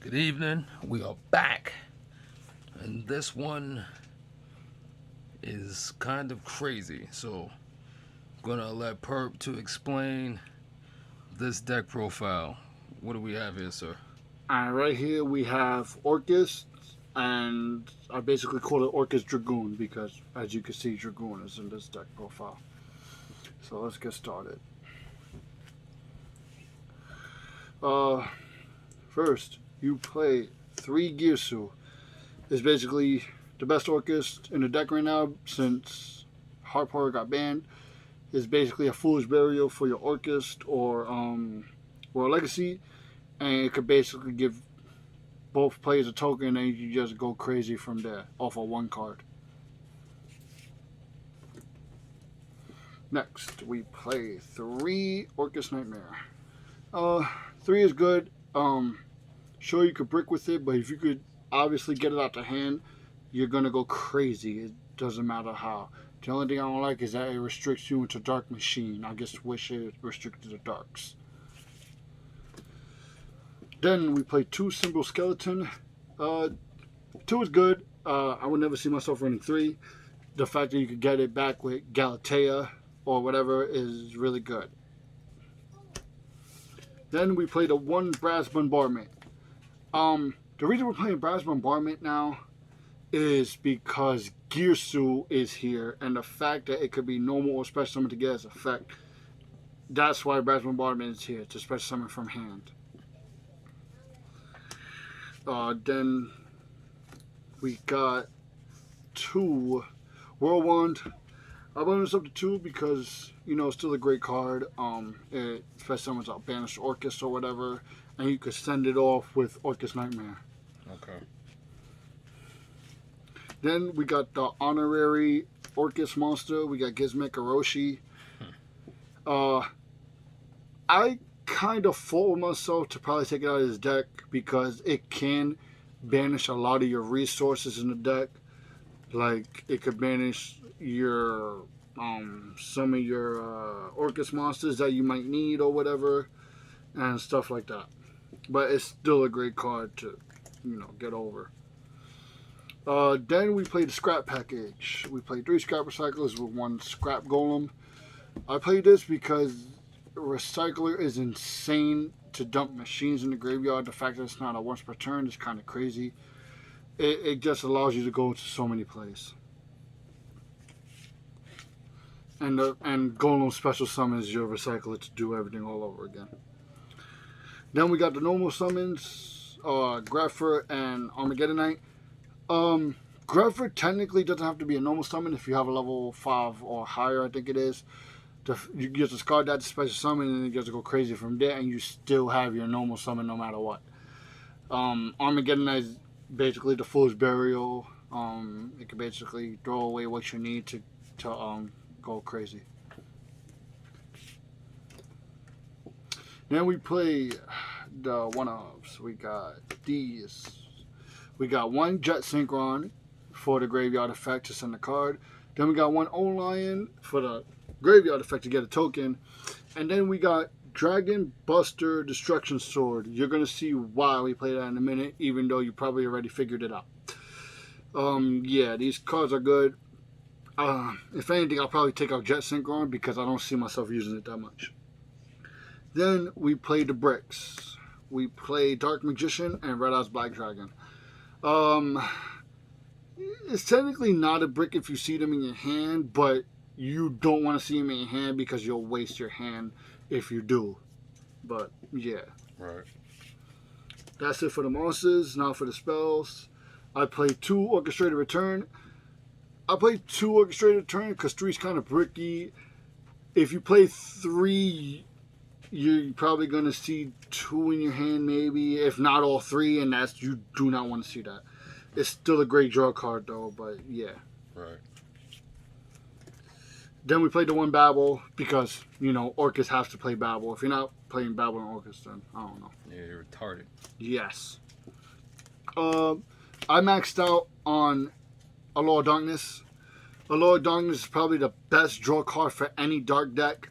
Good evening. We are back, and this one is kind of crazy. So, I'm gonna let Perp to explain this deck profile. What do we have here, sir? Right here we have Orcust, and I basically call it Orcust Dragoon because, as you can see, Dragoon is in this deck profile. So let's get started. Uh, First, you play 3 Girsu. It's basically the best Orcust in the deck right now since Heart Power got banned. It's basically a Foolish Burial for your Orcust or Legacy, and it could basically give both players a token, and you just go crazy from there off of one card. Next, we play 3 Orcust Nightmare. Uh, 3 is good. Sure, you could brick with it, but if you could obviously get it out to hand, you're gonna go crazy. It doesn't matter how. The only thing I don't like is that it restricts you into Dark Machine. I just wish it restricted the Darks. Then we play 2 Symbol Skeleton. Uh, 2 is good. I would never see myself running 3. The fact that you could get it back with Galatea or whatever is really good. Then we play the 1 Brass Bombardment. The reason we're playing Brass Bombardment now is because Girsu is here, and the fact that it could be normal or special summon to get its effect. That's why Brass Bombardment is here, to special summon from hand. Then we got 2 Whirlwind. I brought this up to 2 because, it's still a great card. It special summons out Banished Orcust or whatever, and you could send it off with Orcust Nightmare. Okay. Then we got the honorary Orcust monster. We got Gizmek Orochi. I kind of fought with myself to probably take it out of his deck because it can banish a lot of your resources in the deck. Like, it could banish your some of your Orcust monsters that you might need or whatever, and stuff like that. But it's still a great card to, get over. Then we played the scrap package. We played 3 scrap recyclers with 1 scrap golem. I played this because recycler is insane to dump machines in the graveyard. The fact that it's not a once per turn is kind of crazy. It just allows you to go into so many plays. And golem special summons your recycler to do everything all over again. Then we got the normal summons, Grepher and Armageddonite. Grepher technically doesn't have to be a normal summon if you have a level 5 or higher, I think it is. You just discard that to special summon, and it gets to go crazy from there, and you still have your normal summon no matter what. Armageddonite is basically the Fool's Burial. It can basically throw away what you need to go crazy. Then we play the one-offs. We got these. We got 1 Jet Synchron for the graveyard effect to send a card. Then we got 1 O-Lion for the graveyard effect to get a token. And then we got Dragon Buster Destruction Sword. You're going to see why we play that in a minute, even though you probably already figured it out. Yeah, these cards are good. If anything, I'll probably take out Jet Synchron because I don't see myself using it that much. Then we play the bricks. We play Dark Magician and Red Eyes Black Dragon. It's technically not a brick if you see them in your hand, but you don't want to see them in your hand because you'll waste your hand if you do. But yeah. Right. That's it for the monsters. Now for the spells. I play 2 Orchestrated Return. I play 2 Orchestrated Return because 3 is kind of bricky. If you play 3, you're probably going to see 2 in your hand maybe, if not all 3, and you do not want to see that. It's still a great draw card though, but yeah. Right. Then we played the 1 Babel because, Orcust has to play Babel. If you're not playing Babel in Orcust, then I don't know. Yeah, you're retarded. Yes. I maxed out on Allure of Darkness. Allure of Darkness is probably the best draw card for any dark deck.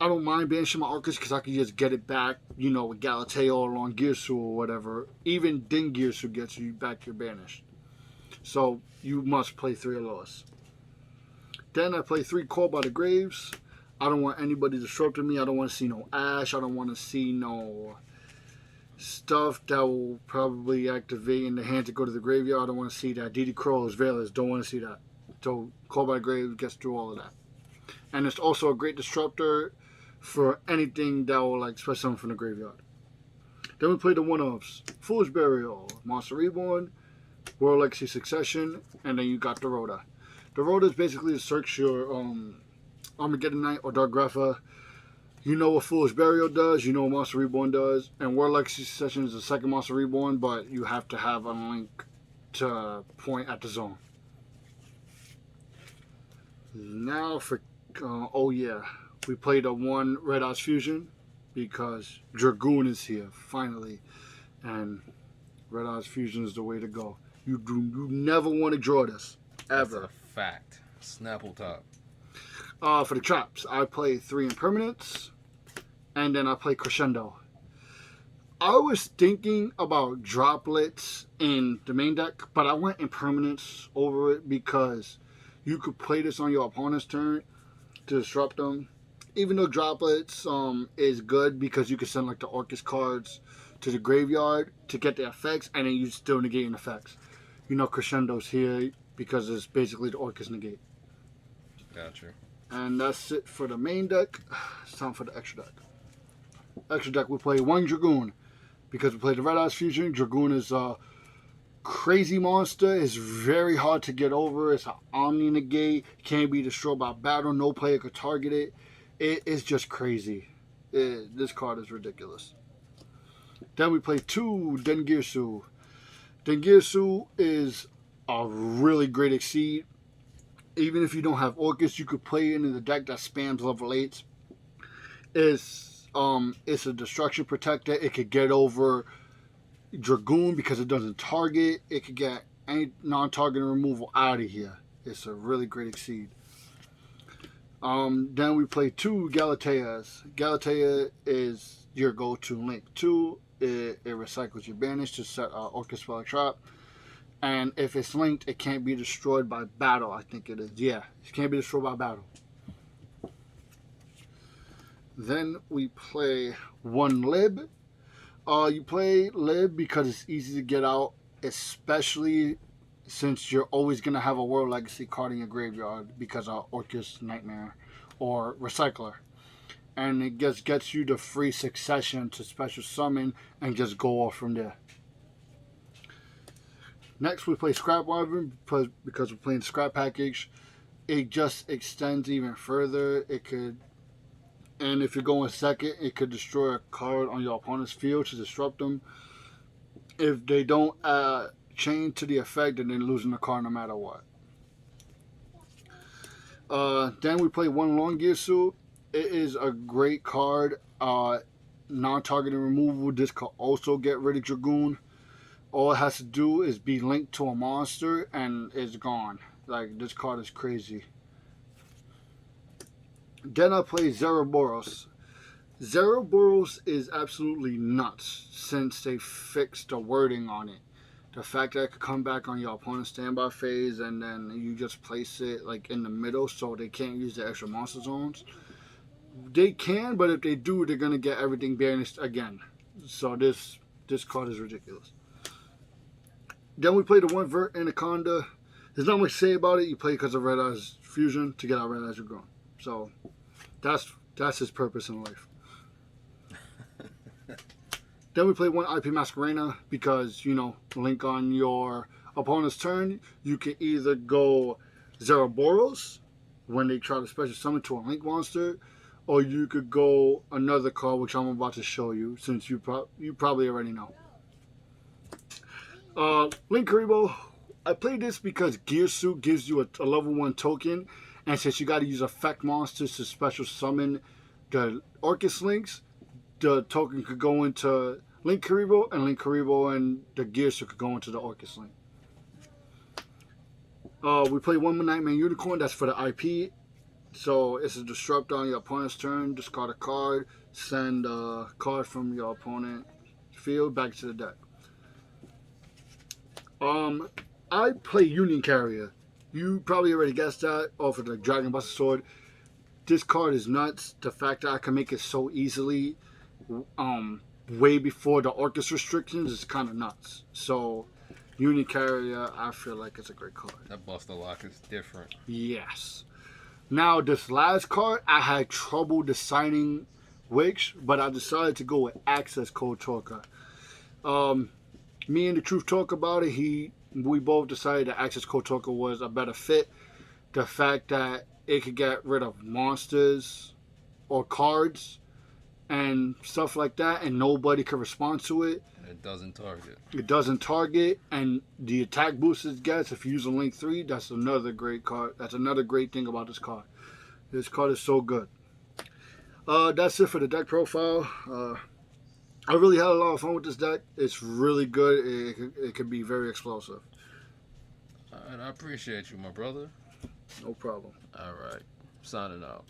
I don't mind banishing my Orcust because I can just get it back, with Galatea or Long Gearsu or whatever, even Din Gearsu gets you back your banished. So you must play 3 of those. Then I play 3 Call by the Graves. I don't want anybody disrupting me. I don't want to see no Ash. I don't want to see no stuff that will probably activate in the hand to go to the graveyard. I don't want to see that. DD Crows, Veilers, don't want to see that. So Call by the Graves gets through all of that. And it's also a great disruptor for anything that will special summon from the graveyard. Then we play the one-offs. Foolish Burial, Monster Reborn, World Legacy Succession, and then you got the Rhoda. The Rhoda is basically to search your Armageddon Knight or Dark Grapha. You know what Foolish Burial does, you know what Monster Reborn does, and World Legacy Succession is the second Monster Reborn, but you have to have a link to point at the zone. Now for, we played a 1 Red Eyes Fusion because Dragoon is here, finally, and Red Eyes Fusion is the way to go. You never want to draw this, ever. That's a fact. Snapple top. For the traps, I play 3 Impermanents, and then I play Crescendo. I was thinking about Droplets in the main deck, but I went Impermanents over it because you could play this on your opponent's turn to disrupt them. Even though Droplets is good because you can send the Orcust cards to the graveyard to get the effects, and then you still negating effects. Crescendo's here because it's basically the Orcust negate. Gotcha. And that's it for the main deck. It's time for the extra deck. Extra deck, we play 1 Dragoon. Because we play the Red Eyes Fusion, Dragoon is a crazy monster. It's very hard to get over. It's an Omni negate. Can't be destroyed by battle. No player could target it. It is just crazy. This card is ridiculous. Then we play 2 Dengirsu. Dengirsu is a really great Exceed. Even if you don't have Orcust, you could play it into the deck that spams level 8s. It's a destruction protector. It could get over Dragoon because it doesn't target. It could get any non-target removal out of here. It's a really great Exceed. Then we play 2 Galateas. Galatea is your go-to link. 2, it recycles your banish to set Orcust spell trap. And if it's linked, it can't be destroyed by battle, I think it is. Yeah, it can't be destroyed by battle. Then we play 1 Lib. You play Lib because it's easy to get out, especially since you're always going to have a World Legacy card in your graveyard because of Orcust Nightmare or Recycler. And it just gets you the free succession to special summon and just go off from there. Next, we play Scrap Wyvern because we're playing the Scrap Package. It just extends even further. It could, and if you're going second, it could destroy a card on your opponent's field to disrupt them. If they don't chain to the effect, then they're losing the card no matter what. Then we play 1 Long Gearsu. It is a great card. Non-targeting removal. This could also get rid of Dragoon. All it has to do is be linked to a monster and it's gone. This card is crazy. Then I play Zeroboros. Zeroboros is absolutely nuts since they fixed the wording on it. The fact that it could come back on your opponent's standby phase and then you just place it in the middle so they can't use the extra monster zones. They can, but if they do, they're going to get everything banished again. So this card is ridiculous. Then we play the 1 Vert Anaconda. There's not much to say about it. You play because of Red Eyes Fusion to get out Red Eyes Dragoon. So that's his purpose in life. Then we play 1 IP Masquerena because, link on your opponent's turn. You can either go Zeroboros when they try to special summon to a link monster, or you could go another card, which I'm about to show you since you probably already know. Link Karibo. I played this because Gearsu gives you a level 1 token, and since you got to use effect monsters to special summon the Orcust links, the token could go into Link Karibo, and Link Karibo and the Gearsu could go into the Orcust link. We play 1 Nightmare Unicorn. That's for the IP. So it's a disrupt on your opponent's turn. Discard a card. Send a card from your opponent field back to the deck. I play Union Carrier. You probably already guessed that off of the Dragon Buster Sword. This card is nuts. The fact that I can make it so easily, way before the Orcust restrictions, is kind of nuts. So, Union Carrier, I feel like it's a great card. That Buster Lock is different. Yes. Now, this last card, I had trouble deciding which, but I decided to go with Access Code Talker. Me and the Truth talk about it. We both decided that Access Code Talker was a better fit. The fact that it could get rid of monsters or cards and stuff like that, and nobody could respond to it. And it doesn't target. It doesn't target, and the attack boost it gets if you use a Link 3, that's another great card. That's another great thing about this card. This card is so good. That's it for the deck profile. I really had a lot of fun with this deck. It's really good. It can be very explosive. All right, I appreciate you, my brother. No problem. All right, signing out.